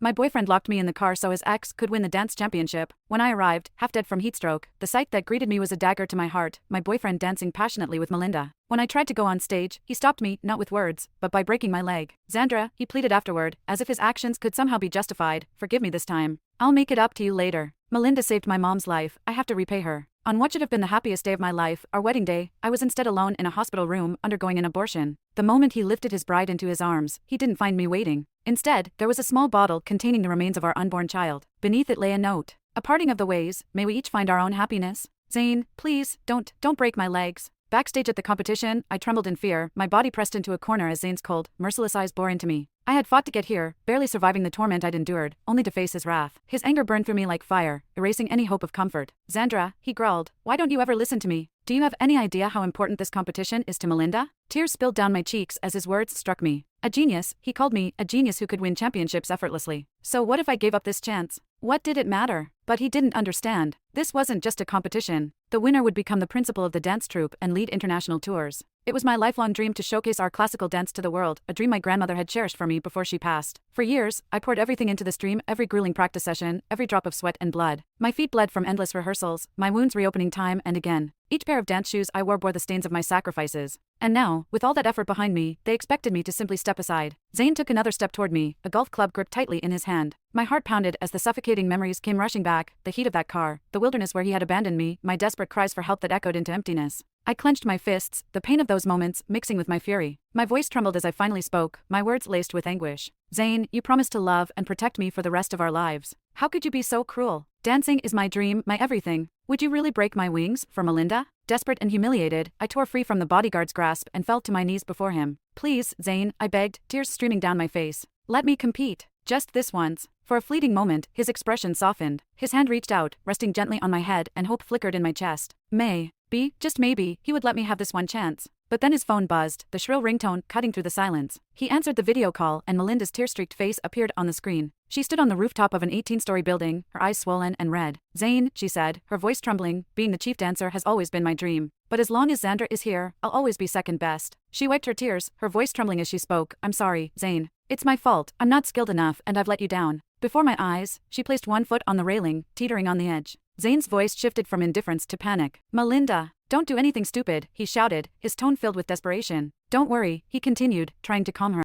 My boyfriend locked me in the car so his ex could win the dance championship. When I arrived, half dead from heatstroke, the sight that greeted me was a dagger to my heart, my boyfriend dancing passionately with Melinda. When I tried to go on stage, he stopped me, not with words, but by breaking my leg. Xandra, he pleaded afterward, as if his actions could somehow be justified, forgive me this time. I'll make it up to you later. Melinda saved my mom's life, I have to repay her. On what should have been the happiest day of my life, our wedding day, I was instead alone in a hospital room, undergoing an abortion. The moment he lifted his bride into his arms, he didn't find me waiting. Instead, there was a small bottle containing the remains of our unborn child. Beneath it lay a note. A parting of the ways, may we each find our own happiness? Zane, please, don't break my legs. Backstage at the competition, I trembled in fear, my body pressed into a corner as Zane's cold, merciless eyes bore into me. I had fought to get here, barely surviving the torment I'd endured, only to face his wrath. His anger burned through me like fire, erasing any hope of comfort. Xandra, he growled, why don't you ever listen to me? Do you have any idea how important this competition is to Melinda? Tears spilled down my cheeks as his words struck me. A genius, he called me, a genius who could win championships effortlessly. So what if I gave up this chance? What did it matter? But he didn't understand. This wasn't just a competition. The winner would become the principal of the dance troupe and lead international tours. It was my lifelong dream to showcase our classical dance to the world, a dream my grandmother had cherished for me before she passed. For years, I poured everything into this dream, every grueling practice session, every drop of sweat and blood. My feet bled from endless rehearsals, my wounds reopening time and again. Each pair of dance shoes I wore bore the stains of my sacrifices. And now, with all that effort behind me, they expected me to simply step aside. Zane took another step toward me, a golf club gripped tightly in his hand. My heart pounded as the suffocating memories came rushing back, the heat of that car, the wilderness where he had abandoned me, my desperate cries for help that echoed into emptiness. I clenched my fists, the pain of those moments mixing with my fury. My voice trembled as I finally spoke, my words laced with anguish. Zane, you promised to love and protect me for the rest of our lives. How could you be so cruel? Dancing is my dream, my everything. Would you really break my wings for Melinda? Desperate and humiliated, I tore free from the bodyguard's grasp and fell to my knees before him. Please, Zane, I begged, tears streaming down my face. Let me compete. Just this once. For a fleeting moment, his expression softened. His hand reached out, resting gently on my head, and hope flickered in my chest. Maybe, just maybe, he would let me have this one chance. But then his phone buzzed, the shrill ringtone cutting through the silence. He answered the video call and Melinda's tear-streaked face appeared on the screen. She stood on the rooftop of an 18-story building, her eyes swollen and red. Zane, she said, her voice trembling, being the chief dancer has always been my dream. But as long as Xandra is here, I'll always be second best. She wiped her tears, her voice trembling as she spoke. I'm sorry, Zane. It's my fault, I'm not skilled enough and I've let you down. Before my eyes, she placed one foot on the railing, teetering on the edge. Zane's voice shifted from indifference to panic. Melinda, don't do anything stupid, he shouted, his tone filled with desperation. Don't worry, he continued, trying to calm her.